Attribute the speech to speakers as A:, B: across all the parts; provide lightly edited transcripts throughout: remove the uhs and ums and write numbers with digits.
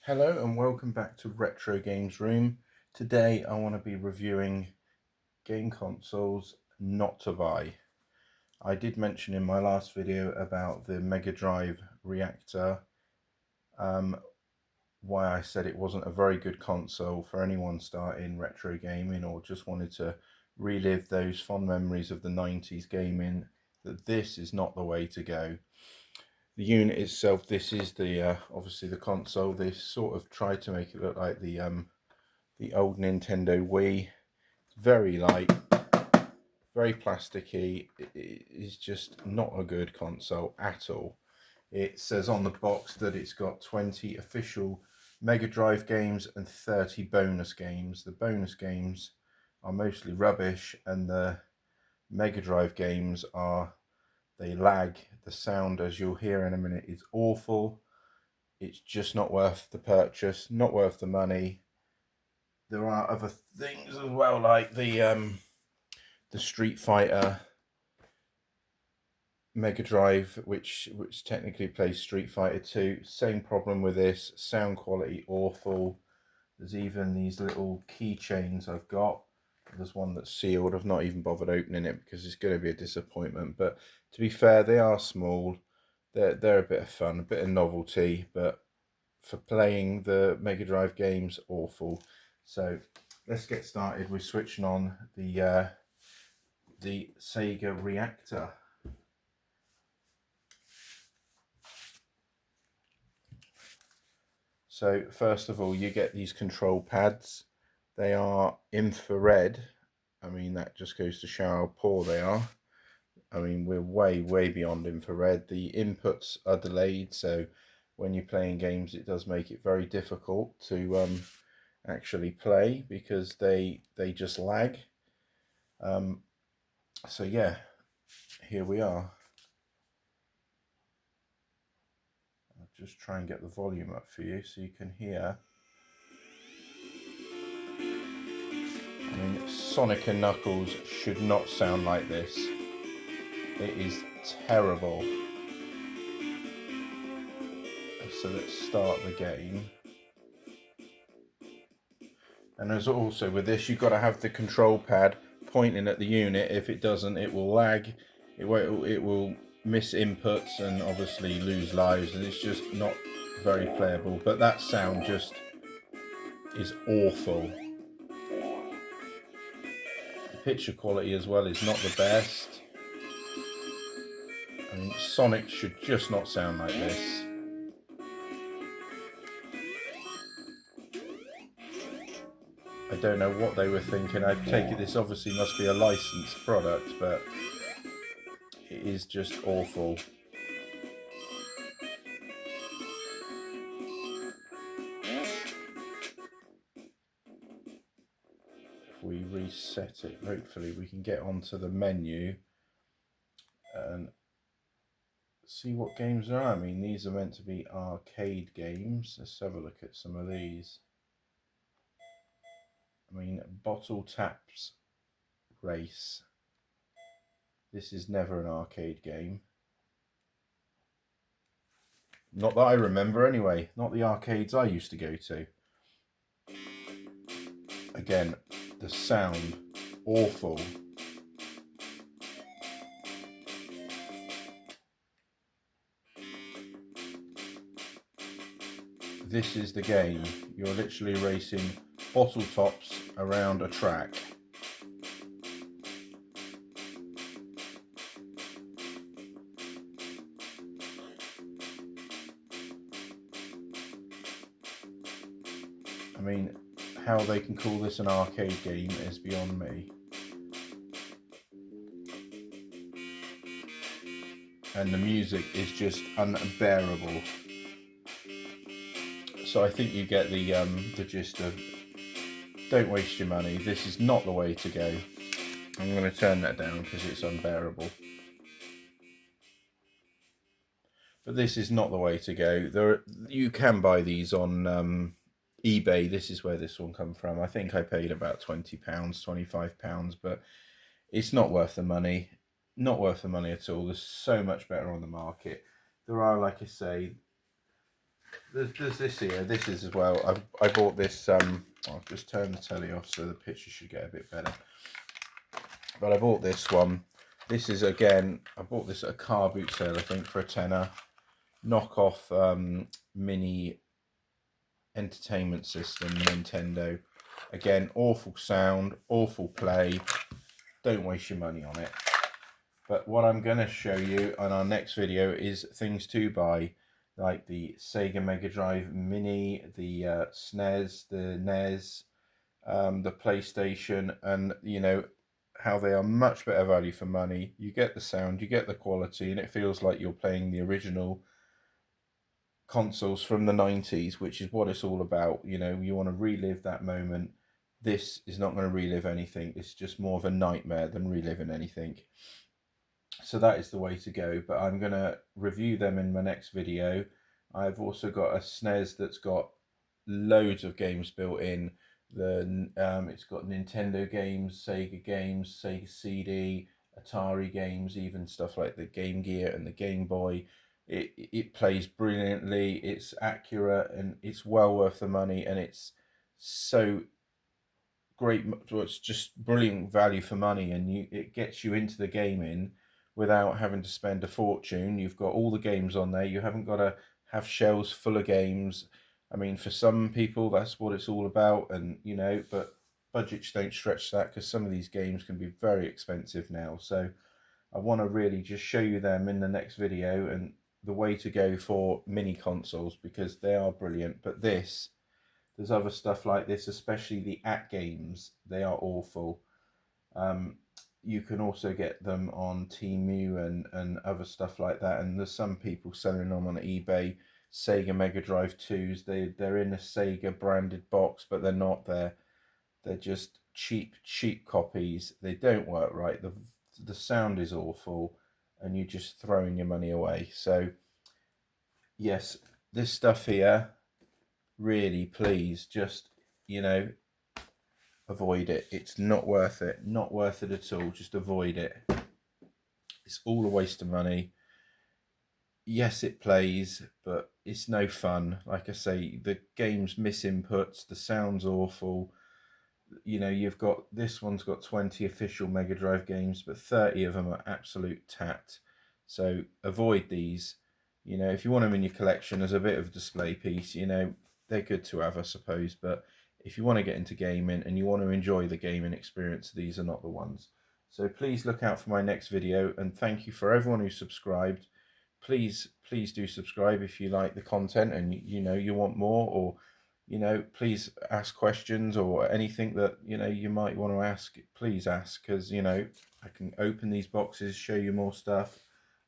A: Hello and welcome back to Retro Games Room. Today I want to be reviewing game consoles not to buy. I did mention in my last video about the Mega Drive Reactor, why I said it wasn't a very good console for anyone starting retro gaming or just wanted to relive those fond memories of the 90s gaming, that this is not the way to go. The unit itself, this is the obviously the console. They sort of tried to make it look like the old Nintendo Wii. It's very light, very plasticky. It is just not a good console at all. It says on the box that it's got 20 official Mega Drive games and 30 bonus games. The bonus games are mostly rubbish, and the Mega Drive games they lag. The sound, as you'll hear in a minute, is awful. It's just not worth the purchase, not worth the money. There are other things as well, like the Street Fighter Mega Drive, which technically plays Street Fighter 2. Same problem with this, sound quality awful. There's even these little keychains I've got. There's one that's sealed. I've not even bothered opening it because it's going to be a disappointment. But to be fair, they are small. They're a bit of fun, a bit of novelty, but for playing the Mega Drive games, awful. So let's get started with switching on the Sega Reactor. So first of all, you get these control pads. They are infrared. I mean, that just goes to show how poor they are. I mean, we're way beyond infrared. The inputs are delayed, so when you're playing games, it does make it very difficult to actually play because they just lag. So yeah, here we are. I'll just try and get the volume up for you so you can hear. I mean, Sonic and Knuckles should not sound like this. It is terrible. So let's start the game. And as also with this, you've got to have the control pad pointing at the unit. If it doesn't, it will lag. It will miss inputs and obviously lose lives, and it's just not very playable. But that sound just is awful. The picture quality as well is not the best. I mean, Sonic should just not sound like this. I don't know what they were thinking. I take it this obviously must be a licensed product, but it is just awful. If we reset it, hopefully we can get onto the menu and see what games there are. I mean, these are meant to be arcade games. Let's have a look at some of these. I mean, Bottle Taps Race. This is never an arcade game. Not that I remember anyway. Not the arcades I used to go to. Again, the sound, awful. This is the game. You're literally racing bottle tops around a track. I mean, how they can call this an arcade game is beyond me. And the music is just unbearable. So I think you get the gist of, don't waste your money. This is not the way to go. I'm going to turn that down because it's unbearable. But this is not the way to go. You can buy these on eBay. This is where this one come from. I think I paid about £20, £25, but it's not worth the money. Not worth the money at all. There's so much better on the market. There are, like I say, There's this here. This is as well. I bought this. I'll just turn the telly off so the picture should get a bit better. But I bought this one. This is again. I bought this at a car boot sale, I think, for a tenner. Knockoff mini entertainment system, Nintendo. Again, awful sound, awful play. Don't waste your money on it. But what I'm going to show you on our next video is things to buy, like the Sega Mega Drive Mini, the SNES, the NES, the PlayStation, and you know how they are much better value for money. You get the sound, you get the quality, and it feels like you're playing the original consoles from the 90s, which is what it's all about. You know, you want to relive that moment. This is not going to relive anything. It's just more of a nightmare than reliving anything. So that is the way to go, but I'm going to review them in my next video. I've also got a SNES that's got loads of games built in. It's got Nintendo games, Sega CD, Atari games, even stuff like the Game Gear and the Game Boy. It plays brilliantly, it's accurate, and it's well worth the money, and it's so great. It's just brilliant value for money, and it gets you into the gaming without having to spend a fortune. You've got all the games on there. You haven't got to have shelves full of games. I mean, for some people, that's what it's all about, and you know, but budgets don't stretch that because some of these games can be very expensive now. So I want to really just show you them in the next video and the way to go for mini consoles, because they are brilliant. But there's other stuff like this, especially the at games. They are awful. You can also get them on Temu and other stuff like that. And there's some people selling them on eBay. Sega Mega Drive 2s. They're in a Sega branded box, but they're not. They're just cheap copies. They don't work right. The sound is awful, and you're just throwing your money away. So yes, this stuff here, really, please just, you know, avoid it. It's not worth it. Not worth it at all. Just avoid it. It's all a waste of money. Yes, it plays, but it's no fun. Like I say, the game's miss inputs, the sound's awful. You know, you've got, this one's got 20 official Mega Drive games, but 30 of them are absolute tat. So avoid these. You know, if you want them in your collection as a bit of a display piece, you know, they're good to have, I suppose. But if you want to get into gaming and you want to enjoy the gaming experience, these are not the ones. So please look out for my next video, and thank you for everyone who subscribed. Please do subscribe if you like the content and you know you want more, or you know, please ask questions or anything that you know you might want to ask. Please ask, because you know I can open these boxes, show you more stuff.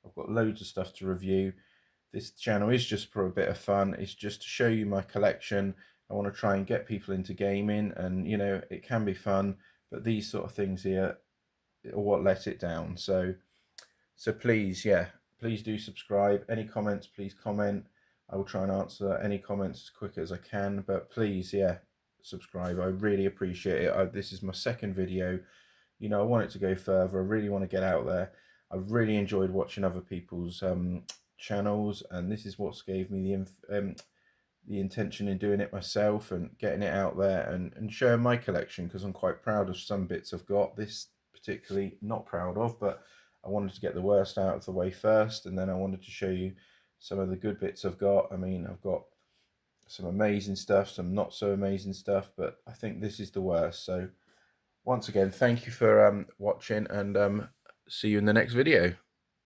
A: I've got loads of stuff to review. This channel is just for a bit of fun. It's just to show you my collection. I want to try and get people into gaming, and you know it can be fun, but these sort of things here are what let it down. So please, yeah, please do subscribe. Any comments, please comment. I will try and answer any comments as quick as I can, but please, yeah, subscribe. I really appreciate it. This is my second video. You know, I want it to go further. I really want to get out there. I've really enjoyed watching other people's channels, and this is what's gave me the intention in doing it myself and getting it out there and showing my collection, because I'm quite proud of some bits I've got. This particularly not proud of, but I wanted to get the worst out of the way first, and then I wanted to show you some of the good bits I've got. I mean, I've got some amazing stuff, some not so amazing stuff, but I think this is the worst. So once again, thank you for watching, and see you in the next video.